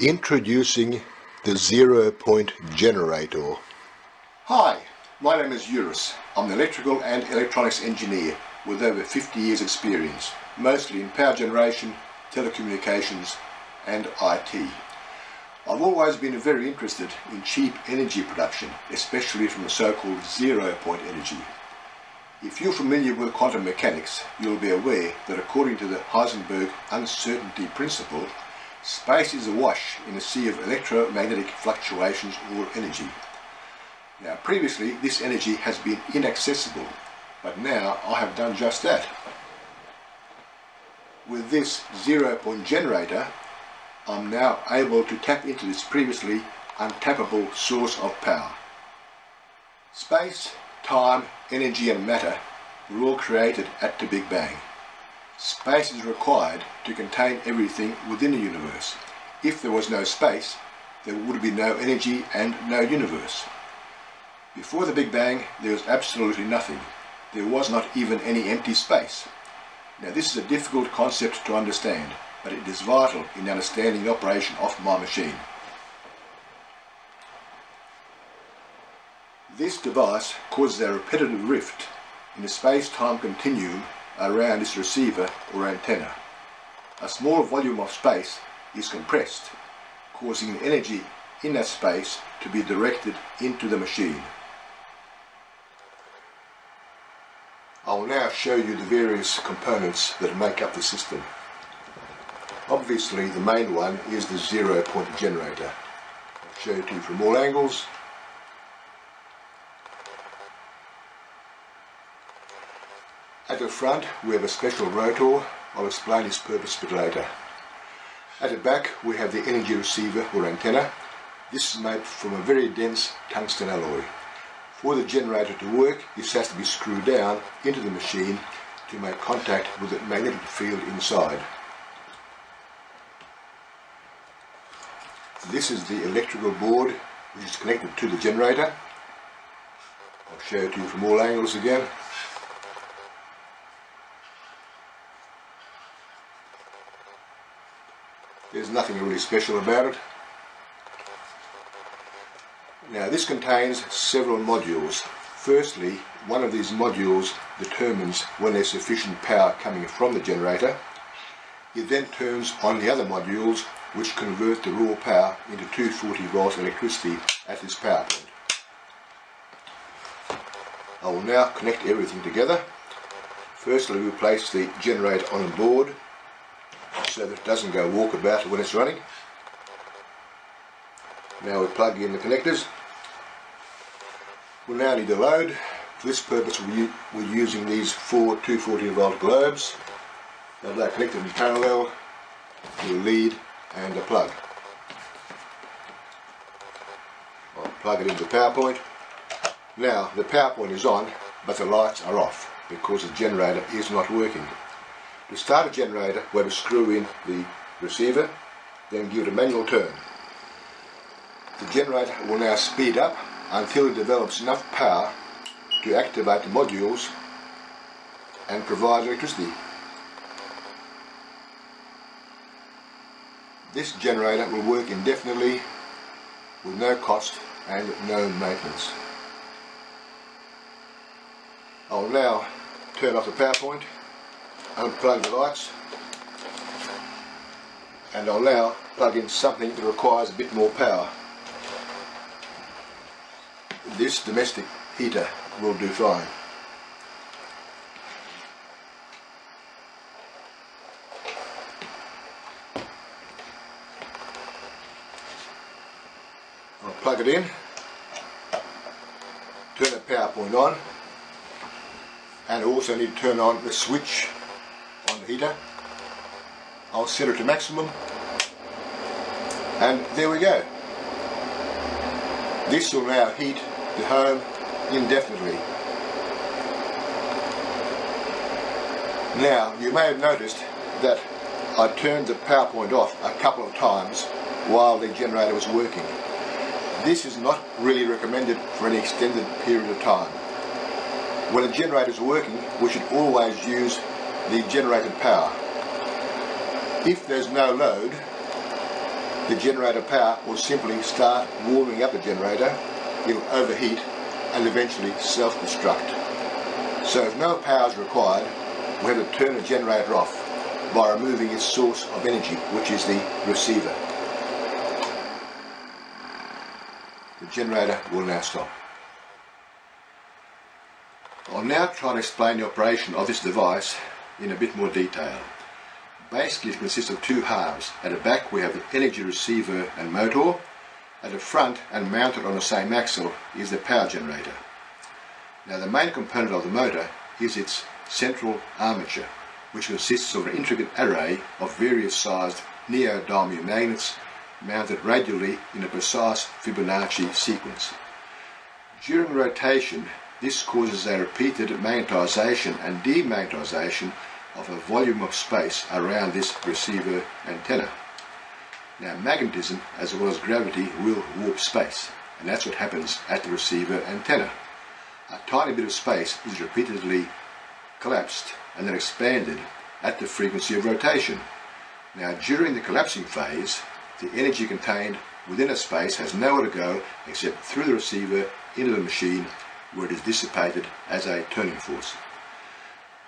Introducing the 0-point generator. Hi, my name is Eurus. I'm an electrical and electronics engineer with over 50 years experience, mostly in power generation, telecommunications and IT. I've always been very interested in cheap energy production, especially from the so-called 0-point energy. If you're familiar with quantum mechanics, you'll be aware that according to the Heisenberg uncertainty principle, space is awash in a sea of electromagnetic fluctuations or energy. Now previously this energy has been inaccessible, but now I have done just that. With this 0-point generator, I'm now able to tap into this previously untappable source of power. Space, time, energy and matter were all created at the Big Bang. Space is required to contain everything within the universe. If there was no space, there would be no energy and no universe. Before the Big Bang, there was absolutely nothing. There was not even any empty space. Now this is a difficult concept to understand, but it is vital in understanding the operation of my machine. This device causes a repetitive rift in the space-time continuum around this receiver or antenna. A small volume of space is compressed, causing the energy in that space to be directed into the machine. I will now show you the various components that make up the system. Obviously the main one is the 0-point generator. I'll show it to you from all angles. At the front we have a special rotor. I'll explain its purpose a bit later. At the back we have the energy receiver or antenna. This is made from a very dense tungsten alloy. For the generator to work, this has to be screwed down into the machine to make contact with the magnetic field inside. This is the electrical board which is connected to the generator. I'll show it to you from all angles again. There's nothing really special about it. Now this contains several modules. Firstly, one of these modules determines when there's sufficient power coming from the generator. It then turns on the other modules which convert the raw power into 240 volt electricity at this power point. I will now connect everything together. Firstly, we place the generator on the board so that it doesn't go walkabout when it's running. Now we plug in the connectors. We'll now need a load. For this purpose we're using these 4 240 volt globes. They're connected in parallel to a lead and a plug. I'll plug it into the power point. Now the power point is on, but the lights are off because the generator is not working. To start a generator, we have to screw in the receiver, then give it a manual turn. The generator will now speed up until it develops enough power to activate the modules and provide electricity. This generator will work indefinitely with no cost and no maintenance. I'll now turn off the power point, unplug the lights, and I'll now plug in something that requires a bit more power. This domestic heater will do fine. I'll plug it in, turn the power point on, and I also need to turn on the switch on the heater. I'll set it to maximum, and there we go. This will now heat the home indefinitely. Now you may have noticed that I turned the power point off a couple of times while the generator was working. This is not really recommended for any extended period of time. When a generator is working, we should always use the generated power. If there's no load, the generator power will simply start warming up the generator, it'll overheat and eventually self-destruct. So if no power is required, we have to turn the generator off by removing its source of energy, which is the receiver. The generator will now stop. I'll now try to explain the operation of this device in a bit more detail. Basically it consists of two halves. At the back we have the energy receiver and motor. At the front and mounted on the same axle is the power generator. Now the main component of the motor is its central armature, which consists of an intricate array of various sized neodymium magnets mounted radially in a precise Fibonacci sequence. During rotation, this causes a repeated magnetization and demagnetization of a volume of space around this receiver antenna. Now magnetism as well as gravity will warp space, and that's what happens at the receiver antenna. A tiny bit of space is repeatedly collapsed and then expanded at the frequency of rotation. Now during the collapsing phase, the energy contained within a space has nowhere to go except through the receiver into the machine, where it is dissipated as a turning force.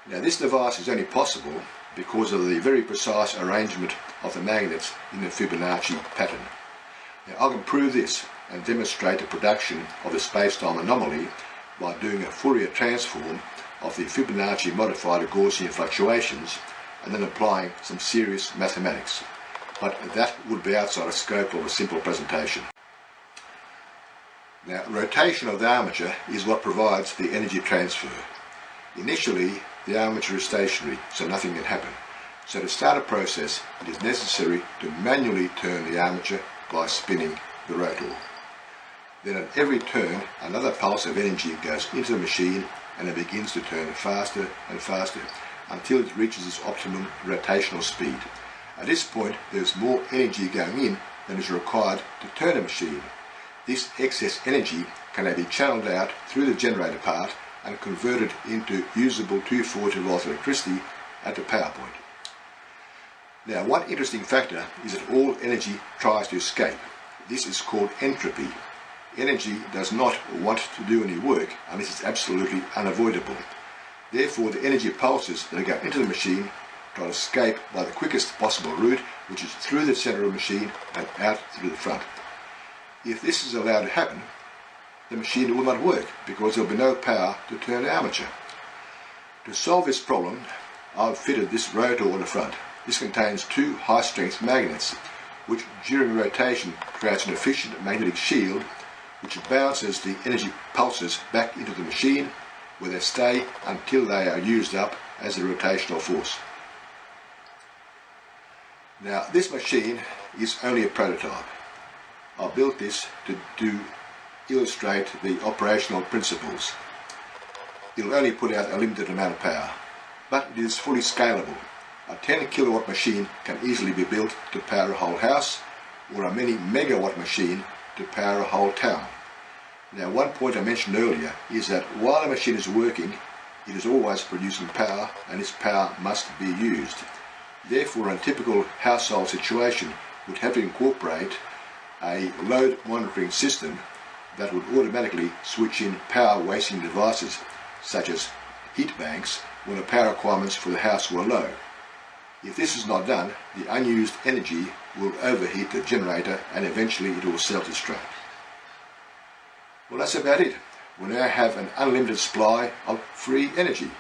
Now this device is only possible because of the very precise arrangement of the magnets in the Fibonacci pattern. Now I can prove this and demonstrate the production of the space-time anomaly by doing a Fourier transform of the Fibonacci modified Gaussian fluctuations and then applying some serious mathematics. But that would be outside the scope of a simple presentation. Now, rotation of the armature is what provides the energy transfer. Initially, the armature is stationary, so nothing can happen. So to start a process, it is necessary to manually turn the armature by spinning the rotor. Then at every turn, another pulse of energy goes into the machine and it begins to turn faster and faster until it reaches its optimum rotational speed. At this point, there is more energy going in than is required to turn the machine. This excess energy can now be channeled out through the generator part and converted into usable 240 volt electricity at the power point. Now one interesting factor is that all energy tries to escape. This is called entropy. Energy does not want to do any work unless it's absolutely unavoidable. Therefore the energy pulses that go into the machine try to escape by the quickest possible route, which is through the center of the machine and out through the front. If this is allowed to happen, the machine will not work because there will be no power to turn the armature. To solve this problem, I've fitted this rotor on the front. This contains two high-strength magnets, which during rotation creates an efficient magnetic shield which bounces the energy pulses back into the machine, where they stay until they are used up as a rotational force. Now this machine is only a prototype. I built this to illustrate the operational principles. It will only put out a limited amount of power, but it is fully scalable. A 10 kilowatt machine can easily be built to power a whole house, or a many megawatt machine to power a whole town. Now one point I mentioned earlier is that while a machine is working, it is always producing power, and this power must be used. Therefore, a typical household situation would have to incorporate a load monitoring system that would automatically switch in power wasting devices such as heat banks when the power requirements for the house were low. If this is not done, the unused energy will overheat the generator and eventually it will self-destruct. Well, that's about it. We now have an unlimited supply of free energy.